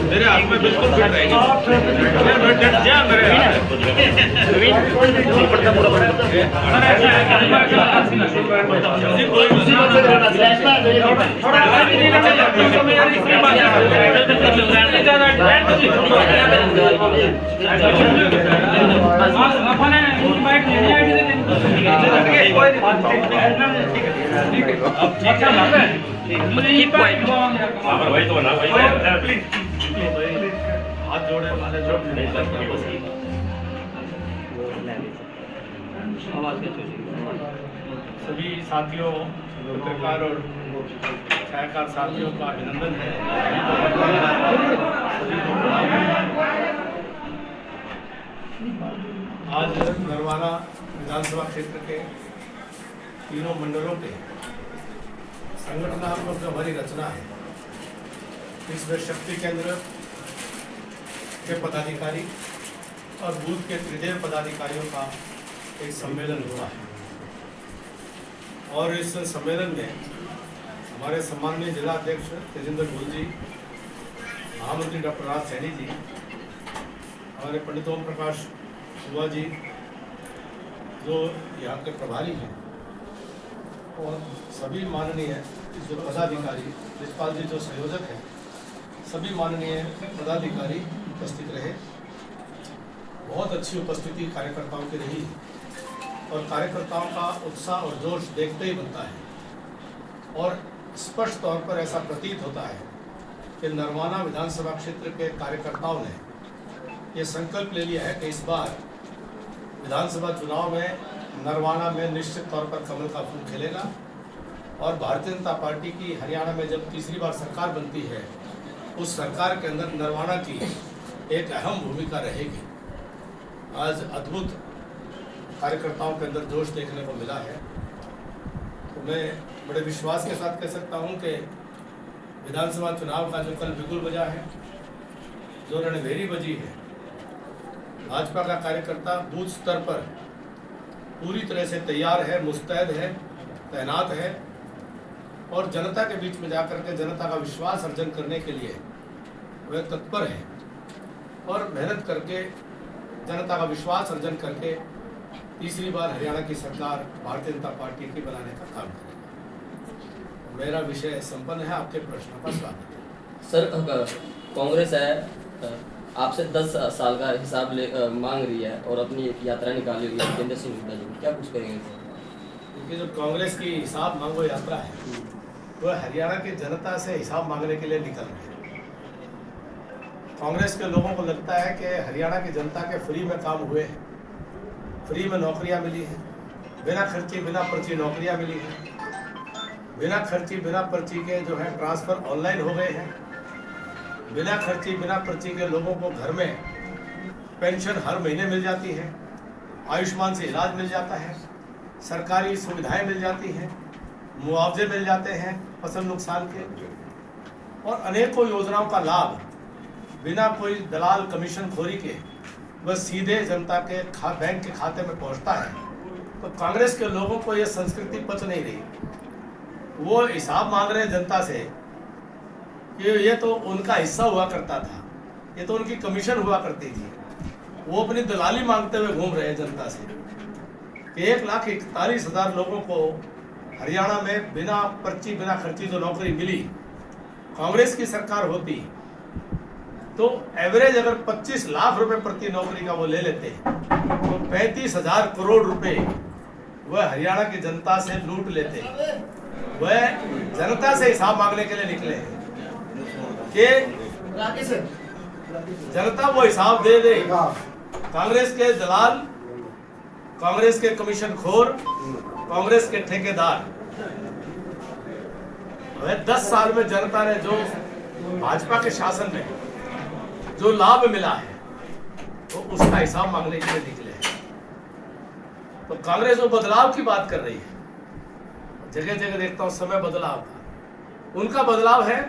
मेरे हाथ में बिल्कुल फिट रहेगी। वही तो ना भाई प्लीज हाथ जोड़े वाले जो सभी साथियों पत्रकार और छायाकार साथियों का अभिनंदन है। आज नरवाना विधानसभा क्षेत्र के तीनों मंडलों के संगठनात्मक जो हमारी रचना है, इसमें शक्ति केंद्र के पदाधिकारी और बूथ के त्रिदेव पदाधिकारियों का एक सम्मेलन हुआ है। और इस सम्मेलन में हमारे सम्माननीय जिला अध्यक्ष तेजेंद्र गोल जी, महामंत्री डॉक्टर राज सैनी जी, हमारे पंडित ओम प्रकाश सुबा जी जो यहाँ के प्रभारी हैं, और सभी माननीय जो पदाधिकारी, लेखपाल जी जो संयोजक हैं, सभी माननीय पदाधिकारी उपस्थित रहे। बहुत अच्छी उपस्थिति कार्यकर्ताओं की रही और कार्यकर्ताओं का उत्साह और जोश देखते ही बनता है। और स्पष्ट तौर पर ऐसा प्रतीत होता है कि नरवाना विधानसभा क्षेत्र के कार्यकर्ताओं ने ये संकल्प ले लिया है कि इस बार विधानसभा चुनाव में नरवाना में निश्चित तौर पर कमल का फूल खिलेगा और भारतीय जनता पार्टी की हरियाणा में जब तीसरी बार सरकार बनती है, उस सरकार के अंदर नरवाना की एक अहम भूमिका रहेगी। आज अद्भुत कार्यकर्ताओं के अंदर जोश देखने को मिला है। तो मैं बड़े विश्वास के साथ कह सकता हूं कि विधानसभा चुनाव का जो कल बिगुल बजा है, जो रणभेरी बजी है, भाजपा का कार्यकर्ता बूथ स्तर पर पूरी तरह से तैयार है, मुस्तैद है, तैनात है और जनता के बीच में जाकर के जनता का विश्वास अर्जन करने के लिए वह तत्पर है और मेहनत करके जनता का विश्वास अर्जन करके तीसरी बार हरियाणा की सरकार भारतीय जनता पार्टी की बनाने का काम करेगा। मेरा विषय संपन्न है। आपके प्रश्नों का स्वागत है। सर, कांग्रेस है आपसे 10 साल का हिसाब मांग रही है और अपनी एक यात्रा निकाली हुई है केंद्र से मुद्दा जी, क्या कुछ करेंगे? क्योंकि जो कांग्रेस की हिसाब मांगो यात्रा है, वो हरियाणा की जनता से हिसाब मांगने के लिए निकल रही है। कांग्रेस के लोगों को लगता है कि हरियाणा की जनता के फ्री में काम हुए हैं, फ्री में नौकरियां मिली हैं, बिना खर्ची बिना पर्ची नौकरियां मिली हैं, बिना खर्ची बिना पर्ची के जो है ट्रांसफर ऑनलाइन हो गए हैं, बिना खर्ची बिना पर्ची के लोगों को घर में पेंशन हर महीने मिल जाती है, आयुष्मान से इलाज मिल जाता है, सरकारी सुविधाएं मिल जाती हैं, मुआवजे मिल जाते हैं फसल नुकसान के, और अनेकों योजनाओं का लाभ बिना कोई दलाल कमीशन खोरी के बस सीधे जनता के बैंक के खाते में पहुंचता है। तो कांग्रेस के लोगों को यह संस्कृति पच नहीं रही। वो हिसाब मांग रहे जनता से कि ये तो उनका हिस्सा हुआ करता था, ये तो उनकी कमीशन हुआ करती थी। वो अपनी दलाली मांगते हुए घूम रहे हैं जनता से कि 1,41,000 लोगों को हरियाणा में बिना पर्ची बिना खर्ची जो नौकरी मिली, कांग्रेस की सरकार होती तो एवरेज अगर 25 लाख रुपए प्रति नौकरी का वो ले लेते तो 35,000 करोड़ रुपए वह हरियाणा की जनता से लूट लेते। वह जनता से हिसाब मांगने के लिए निकले हैं कि जनता वो हिसाब दे दे। कांग्रेस के दलाल, कांग्रेस के कमीशन खोर, कांग्रेस के ठेकेदार, वह 10 साल में जनता ने जो भाजपा के शासन में जो लाभ मिला है तो उसका हिसाब मांगने के लिए निकले हैं। तो कांग्रेस वो बदलाव की बात कर रही है। जगह जगह देखता हूं समय बदलाव का, उनका बदलाव है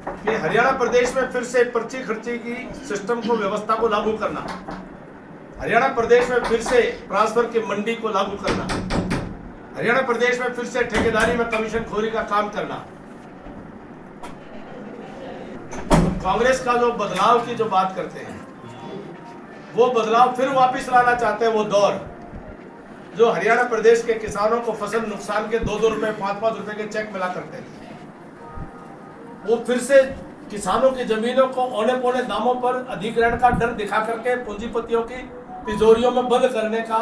कि हरियाणा प्रदेश में फिर से पर्ची खर्ची की सिस्टम को, व्यवस्था को लागू करना, हरियाणा प्रदेश में फिर से ट्रांसफर की मंडी को लागू करना, हरियाणा प्रदेश में फिर से ठेकेदारी में कमीशन खोरी का काम करना। तो कांग्रेस का जो बदलाव की जो बात करते हैं, वो बदलाव फिर वापस लाना चाहते हैं। वो दौर जो हरियाणा प्रदेश के किसानों को फसल नुकसान के 2-2 रुपए 5-5 रुपए के चेक मिला करते थे, वो फिर से किसानों की जमीनों को औने पौने दामों पर अधिग्रहण का डर दिखा करके पूंजीपतियों की तिजोरियों में बंद करने का,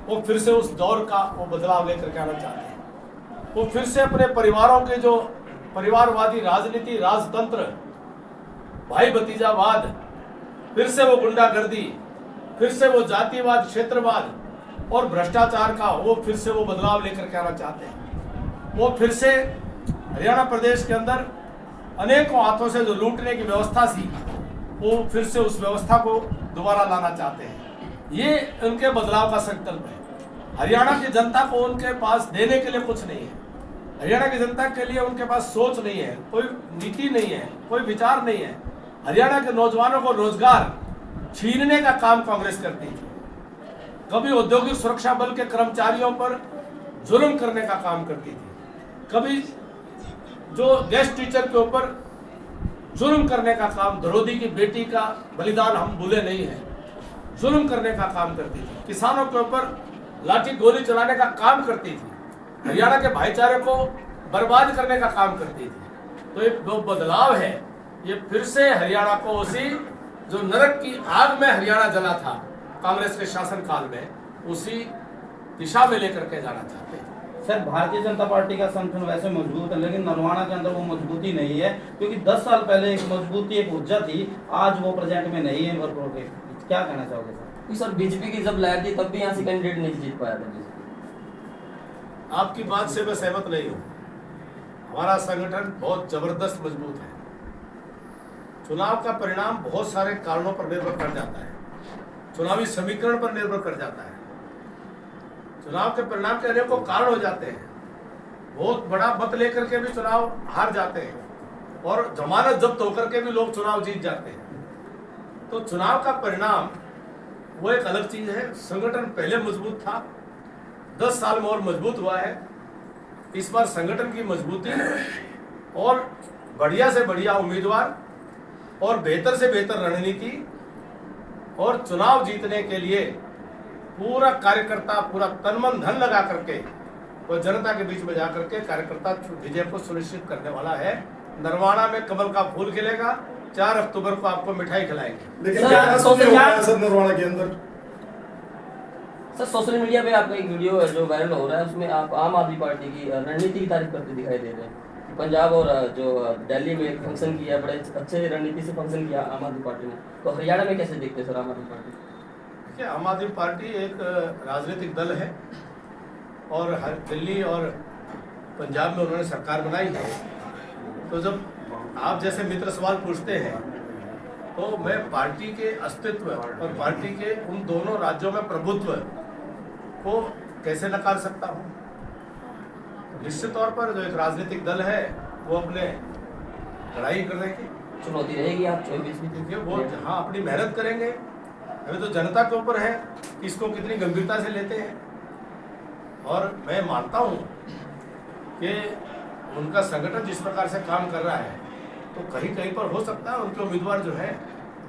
वो फिर से उस दौर का वो बदलाव लेकर के आना चाहते हैं। वो फिर से अपने परिवारों के जो परिवारवादी राजनीति, राजतंत्र, भाई भतीजावाद, फिर से वो गुंडागर्दी, फिर से वो जातिवाद, क्षेत्रवाद और भ्रष्टाचार का वो फिर से वो बदलाव लेकर के आना चाहते हैं। वो फिर से हरियाणा प्रदेश के अंदर अनेकों हाथों से जो लूटने की व्यवस्था थी, वो फिर से उस व्यवस्था को दोबारा लाना चाहते हैं। ये उनके बदलाव का संकल्प है। हरियाणा की जनता को उनके पास देने के लिए कुछ नहीं है। हरियाणा की जनता के लिए उनके पास सोच नहीं है, कोई नीति नहीं है, कोई विचार नहीं है। हरियाणा के नौजवानों को रोजगार छीनने का काम कांग्रेस करती थी। कभी औद्योगिक सुरक्षा बल के कर्मचारियों पर जुल्म करने का काम करती थी, कभी जो गेस्ट टीचर के ऊपर जुल्म करने का काम, द्रौपदी की बेटी का बलिदान हम भूले नहीं है, जुल्म करने का काम करती थी, किसानों के ऊपर लाठी गोली चलाने का काम करती थी, हरियाणा के भाईचारे को बर्बाद करने का काम करती थी। तो ये जो बदलाव है, ये फिर से हरियाणा को उसी जो नरक की आग में हरियाणा जला था कांग्रेस के शासनकाल में, उसी दिशा में लेकर के जाना चाहते हैं। सर, भारतीय जनता पार्टी का संगठन वैसे मजबूत है, लेकिन नरवाना के अंदर वो मजबूती नहीं है, क्योंकि 10 साल पहले एक मजबूती, एक ऊर्जा थी, आज वो प्रेजेंट में नहीं है। क्या कहना चाहोगे सर? सर, बीजेपी की जब लहर थी तब भी यहाँ से कैंडिडेट नहीं जीत पाया था बीजेपी। आपकी बात से मैं सहमत नहीं हूँ। हमारा संगठन बहुत जबरदस्त मजबूत है। चुनाव का परिणाम बहुत सारे कारणों पर निर्भर कर जाता है, चुनावी समीकरण पर निर्भर कर जाता है। चुनाव के परिणाम के अनेकों कारण हो जाते हैं। बहुत बड़ा मत लेकर के भी चुनाव हार जाते हैं और जमानत जब्त होकर के भी लोग चुनाव जीत जाते हैं। तो चुनाव का परिणाम वो एक अलग चीज है। संगठन पहले मजबूत था, 10 साल में और मजबूत हुआ है। इस बार संगठन की मजबूती और बढ़िया से बढ़िया उम्मीदवार और बेहतर से बेहतर रणनीति और चुनाव जीतने के लिए पूरा कार्यकर्ता पूरा तन मन धन लगा करके वो जनता के बीच में जाकर के कार्यकर्ता विजय को सुनिश्चित करने वाला है। नरवाना में कमल का फूल खिलेगा। 4 अक्टूबर को आपको मिठाई खिलाएंगे। लेकिन क्या नरवाना के अंदर सर, सोशल मीडिया पे आपका एक वीडियो जो वायरल हो रहा है, उसमें आप आम आदमी पार्टी की रणनीति की तारीफ करते दिखाई दे रहे हैं। पंजाब और जो दिल्ली में एक फंक्शन किया, बड़े अच्छे रणनीति से फंक्शन किया आम आदमी पार्टी ने, तो हरियाणा में कैसे देखते हैं सर आम आदमी पार्टी? देखिए, आम आदमी पार्टी एक राजनीतिक दल है और हर दिल्ली और पंजाब में उन्होंने सरकार बनाई है। तो जब आप जैसे मित्र सवाल पूछते हैं, तो मैं पार्टी के अस्तित्व और पार्टी के उन दोनों राज्यों में प्रभुत्व को कैसे नकार सकता हूँ। निश्चित तौर पर जो एक राजनीतिक दल है वो अपने लड़ाई करने की चुनौती रहेगी। आप 24 में देखिए, वो जहाँ अपनी मेहनत करेंगे, अभी तो जनता के ऊपर है कि इसको कितनी गंभीरता से लेते हैं। और मैं मानता हूँ कि उनका संगठन जिस प्रकार से काम कर रहा है, तो कहीं कहीं पर हो सकता है उनके उम्मीदवार जो है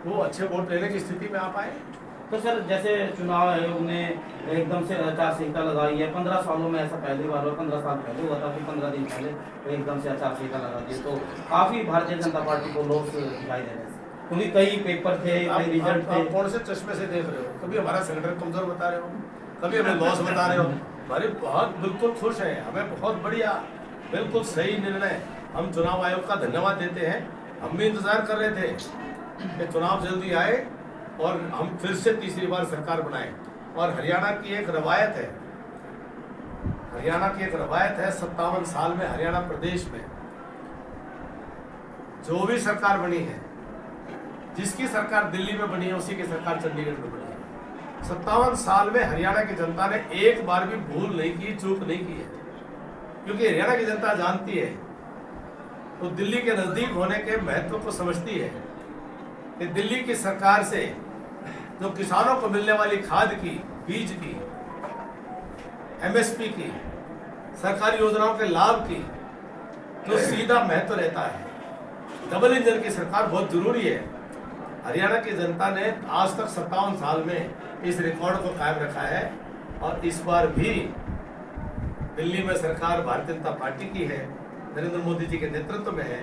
वो अच्छे वोट लेने की स्थिति में आ पाए। तो सर, जैसे चुनाव आयोग ने एकदम से आचार संहिता लगाई है, 15 सालों में ऐसा पहली बार हुआ, 15 साल पहले हुआ था, फिर 15 दिन पहले तो एकदम से आचार संहिता लगा दी, तो काफी भारतीय जनता पार्टी को लॉस दिखाई दे रहे हैं, क्योंकि कई पेपर थे, कई रिजल्ट थे। आप कौन से चश्मे से देख रहे हो? कभी हमारा संगठन कमजोर बता रहे हो, कभी हमें लॉस बता रहे हो। हमारे बहुत बिल्कुल खुश है, हमें बहुत बढ़िया, बिल्कुल सही निर्णय। हम चुनाव आयोग का धन्यवाद देते हैं। हम भी इंतजार कर रहे थे कि चुनाव जल्दी आए और हम फिर से तीसरी बार सरकार बनाएं। और हरियाणा की एक रवायत है, हरियाणा की एक रवायत है, 57 साल में हरियाणा प्रदेश में जो भी सरकार बनी है, जिसकी सरकार दिल्ली में बनी है उसी की सरकार चंडीगढ़ में बनी है। 57 साल में हरियाणा की जनता ने एक बार भी भूल नहीं की, चूक नहीं की है, क्योंकि हरियाणा की जनता जानती है, तो दिल्ली के नजदीक होने के महत्व को समझती है कि दिल्ली की सरकार से जो किसानों को मिलने वाली खाद की, बीज की, एमएसपी की, सरकारी योजनाओं के लाभ की जो सीधा महत्व रहता है। डबल इंजन की सरकार बहुत जरूरी है। हरियाणा की जनता ने आज तक 57 साल में इस रिकॉर्ड को कायम रखा है और इस बार भी दिल्ली में सरकार भारतीय जनता पार्टी की है, नरेंद्र मोदी जी के नेतृत्व में है।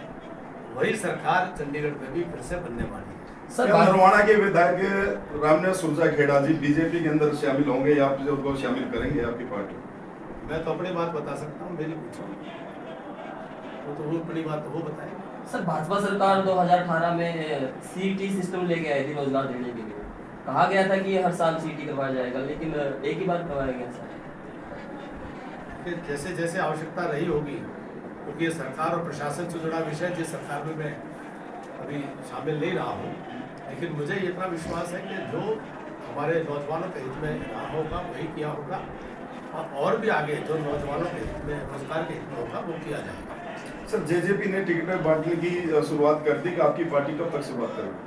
वही सरकार चंडीगढ़ में भी फिर से बनने वाली है। सर क्या नरवाना के विधायक रामनाथ सुरजाखेड़ा जी बीजेपी के अंदर शामिल होंगे या आप उनको शामिल करेंगे आपकी पार्टी? मैं तो अपनी बात बता सकता हूँ, मेरी पूछो वो अपनी बात तो वो बताए। सर भाजपा सरकार 2018 में सीईटी सिस्टम लेके आई थी रोजगार देने के लिए। कहा गया था कि हर साल सीईटी करवाया जाएगा, लेकिन एक ही बार करवाया गया सर। फिर जैसे जैसे आवश्यकता रही होगी, क्योंकि ये सरकार और प्रशासन से जुड़ा विषय जिस सरकार में मैं अभी शामिल नहीं रहा हूँ, लेकिन मुझे इतना विश्वास है कि जो हमारे नौजवानों के हित में रहा होगा वही किया होगा और भी आगे जो नौजवानों के हित में, रोजगार के हित में होगा वो किया जाएगा। सर जेजेपी ने टिकट बांटने की शुरुआत कर दी कि आपकी पार्टी कब तक शुरुआत करेगी?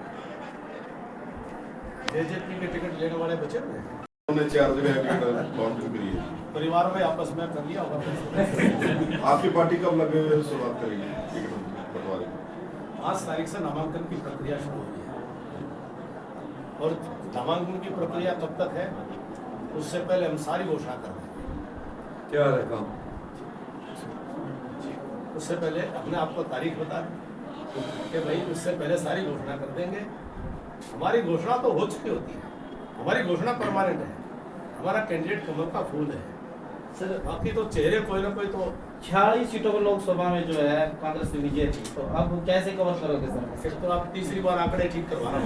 जेजेपी के टिकट लेने वाले बचे हुए हैं, उन्होंने 4 जगह टिकट बांटने करी है। परिवारों में आपस में कर लिया होगा। आपकी पार्टी कब लगे शुरुआत करेगी टिकट बंटवारे की? 5 तारीख से नामांकन की प्रक्रिया शुरू हुई है और नामांकन की प्रक्रिया कब तक है उससे पहले हम सारी घोषणा कर देंगे। क्या है काम? उससे पहले अपने आपको तारीख बता दें कि भाई उससे पहले सारी घोषणा कर देंगे। हमारी घोषणा तो हो चुकी होती है, हमारी घोषणा परमानेंट है, हमारा कैंडिडेट कमल का फूल है सर। बाकी तो चेहरे कोई ना कोई तो 46 सीटों पर लोकसभा में जो है कांग्रेस की विजय थी, तो अब कैसे कवर करोगे सर? फिर तो आप तीसरी बार आंकड़े ठीक करवाना।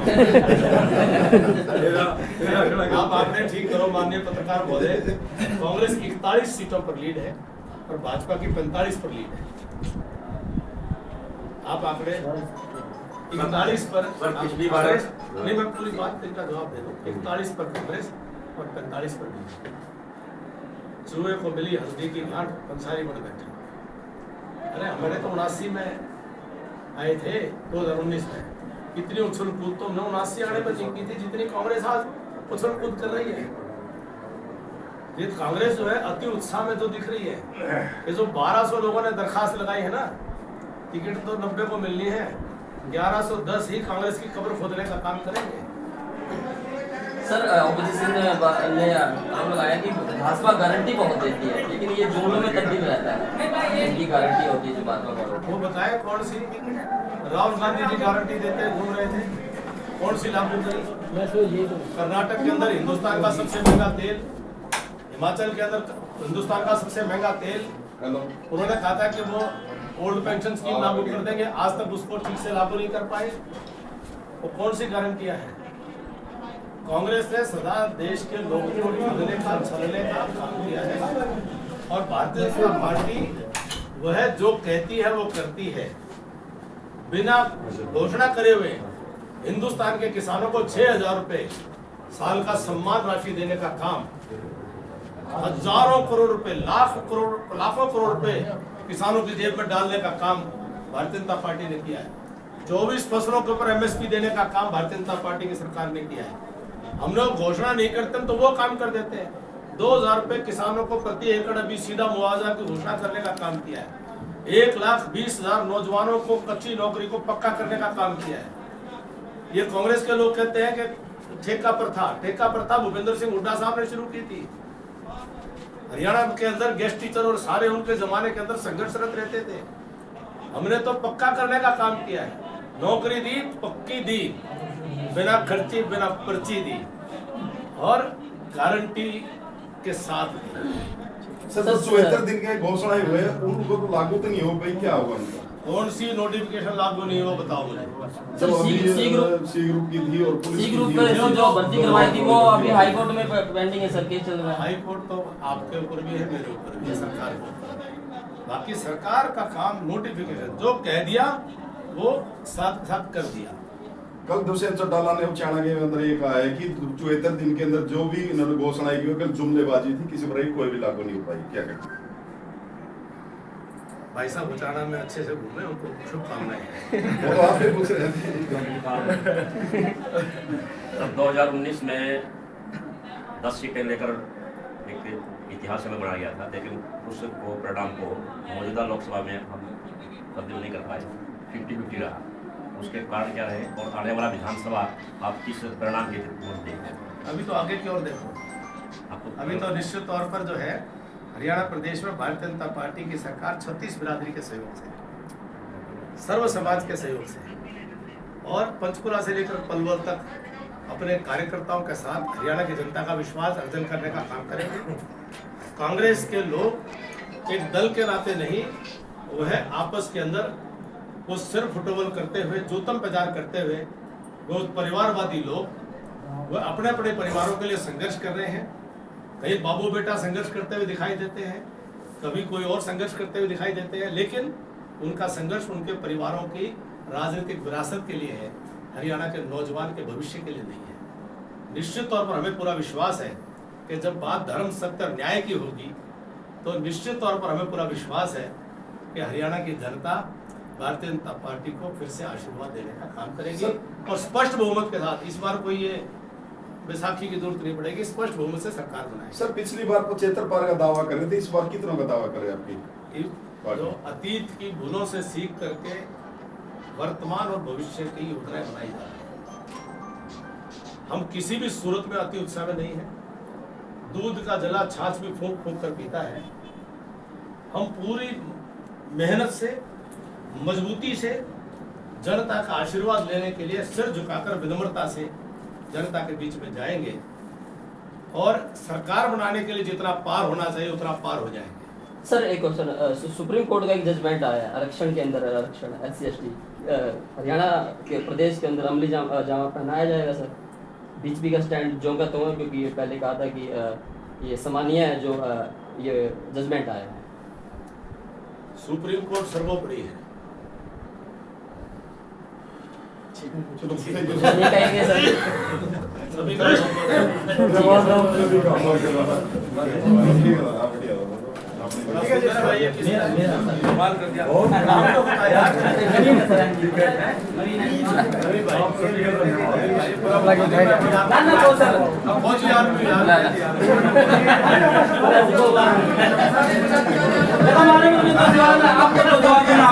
आप आंकड़े ठीक करो माननीय पत्रकार महोदय। कांग्रेस की 41 सीटों पर लीड है और भाजपा की 45 पर लीड है। आप आंकड़े 41 पर पिछली बार नहीं, मैं पूरी बात का जवाब दे दूं। 41 पर कांग्रेस और 45 पर लीड। चूहे को मिली हल्दी की गांठ, पंसारी बन बैठे। अरे हमारे तो 79 में आए थे, 2019 में इतनी उछल कूद तो 79 आने पर जीती थी जितनी कांग्रेस आज उछल कूद कर रही है। ये कांग्रेस जो है अति उत्साह में जो दिख रही है, ये जो 1200 लोगों ने दरखास्त लगाई है ना, टिकट तो 90 को मिलनी है, 1110 ही कांग्रेस की कब्र खोदने का काम करेंगे। सर ऑपोजिशन ने आरोप लगाया कि भाजपा गारंटी बहुत देती है, लेकिन ये जोड़ों में तब्दील रहता है। इनकी गारंटी होती है जो भाजपा गारंटी। वो बताए कौन सी? राहुल गांधी जी गारंटी देते घूम रहे थे, कौन सी लागू करी? कर्नाटक के अंदर हिंदुस्तान का सबसे महंगा तेल, हिमाचल के अंदर हिंदुस्तान का सबसे महंगा तेल, उन्होंने कहा था कि वो ओल्ड पेंशन स्कीम लागू कर देंगे, आज तक उसको ठीक से लागू नहीं कर पाए। वो कौन सी गारंटियां हैं? कांग्रेस ने सदा देश के लोगों को ठगने का, छलने का काम किया है और भारतीय जनता पार्टी वह जो कहती है वो करती है। बिना घोषणा करे हुए हिंदुस्तान के किसानों को 6,000 रुपए साल का सम्मान राशि देने का काम, हजारों करोड़ रुपए, लाखों करोड़ रुपए किसानों की जेब में डालने का काम भारतीय जनता पार्टी ने किया है। 24 फसलों के ऊपर एमएसपी देने का काम भारतीय जनता पार्टी की सरकार ने किया है। हम लोग घोषणा नहीं करते तो वो काम कर देते हैं। 2,000 रुपए किसानों को प्रति एकड़ अभी सीधा मुआवजा की घोषणा करने का काम किया है। 1,20,000 नौजवानों को कच्ची नौकरी को पक्का करने का काम किया है। ये कांग्रेस के लोग कहते हैं कि ठेका प्रथा भूपेंद्र सिंह हुड्डा साहब ने शुरू की थी। हरियाणा के अंदर गेस्ट टीचर और सारे उनके जमाने के अंदर संघर्षरत रहते थे। हमने तो पक्का करने का काम किया है। नौकरी दी, पक्की दी, बिना खर्ची बिना पर्ची दी और गारंटी के साथ। सर 74 दिन के घोषणा हुए उनको तो लागू तो नहीं हो पाई, क्या होगा उनका? कौन सी नोटिफिकेशन लागू नहीं हो बताओ मुझे। जब अभी सी ग्रुप की थी और पुलिस सी ग्रुप की पे थी, जो भर्ती करवाई थी वो अभी हाई कोर्ट में पेंडिंग है सर, केस चल रहा है। हाई कोर्ट तो आपके ऊपर भी है, मेरे ऊपर भी है, सरकार के ऊपर है। बाकी सरकार का काम नोटिफिकेशन जो कह दिया वो साथ साथ कर दिया। कल दुष्यंत चौटाला ने उचाणा के अंदर ये कहा है कि 74 दिन के अंदर जो भी इन्होंने घोषणा की कल जुमलेबाजी थी, किसी पर कोई भी लागू नहीं हो पाई, क्या कहते हैं? भाई साहब उचाना में अच्छे से घूमे, उनको शुभकामनाएं। वो तो आप भी पूछ रहे थे। तब 2019 में 10 सीटें लेकर एक इतिहास में बनाया गया था, लेकिन उसको परिणाम को मौजूदा लोकसभा में हम तब्दील नहीं कर पाए, 50-50 रहा। उसके कारण क्या रहे और आने वाला विधानसभा आप किस परिणाम के वोट देंगे? अभी तो आगे की ओर देखो, आपको अभी तो निश्चित तौर पर जो है हरियाणा प्रदेश में भारतीय जनता पार्टी की सरकार 36 बिरादरी के सहयोग से, सर्व समाज के सहयोग से और पंचकुला से लेकर पलवल तक अपने कार्यकर्ताओं के साथ हरियाणा की जनता का विश्वास अर्जन करने का काम करेंगे। कांग्रेस के लोग एक दल के नाते नहीं, वह आपस के अंदर वो सिर फुटबॉल करते हुए, जोतम प्रचार करते हुए, वो परिवारवादी लोग वह अपने अपने परिवारों के लिए संघर्ष कर रहे हैं। कई बाबू बेटा संघर्ष करते हुए दिखाई देते हैं, कभी कोई और संघर्ष करते हुए दिखाई देते हैं, लेकिन उनका संघर्ष उनके परिवारों की राजनीतिक विरासत के लिए है, हरियाणा के नौजवान के भविष्य के लिए नहीं है। निश्चित तौर पर हमें पूरा विश्वास है कि जब बात धर्म, सत्य और न्याय की होगी तो निश्चित तौर पर हमें पूरा विश्वास है कि हरियाणा की जनता भारतीय जनता पार्टी को फिर से आशीर्वाद देने का काम करेगी और स्पष्ट बहुमत के साथ। इस बार कोई ये बैसाखी की जरूरत नहीं पड़ेगी, स्पष्ट बहुमत से सरकार बनाएगी। सर पिछली बार 75 पार का दावा कर रहे थे, इस बार कितना का दावा करे आपकी? जो अतीत की भूलों से सीख करके वर्तमान और भविष्य की योजनाएं बनाई जा रही है। हम किसी भी सूरत में अति उत्साह में नहीं है। दूध का जला छाछ भी फूंक फूंक कर पीता है। हम पूरी मेहनत से, मजबूती से जनता का आशीर्वाद लेने के लिए सिर झुकाकर विनम्रता से जनता के बीच में जाएंगे और सरकार बनाने के लिए जितना पार होना चाहिए उतना पार हो जाएंगे। सर एक क्वेश्चन, सुप्रीम कोर्ट का एक जजमेंट आया है आरक्षण के अंदर, आरक्षण SC/ST हरियाणा के प्रदेश के अंदर अमली जामा पहनाया जाएगा सर? बीजेपी का स्टैंड जो का तो है, क्योंकि ये पहले कहा था कि ये सामान्य है जो ये जजमेंट आया है। सुप्रीम कोर्ट सर्वोपरि है। ये कहेंगे सर सभी का सवाल कर दिया। आपको तो जवाब देना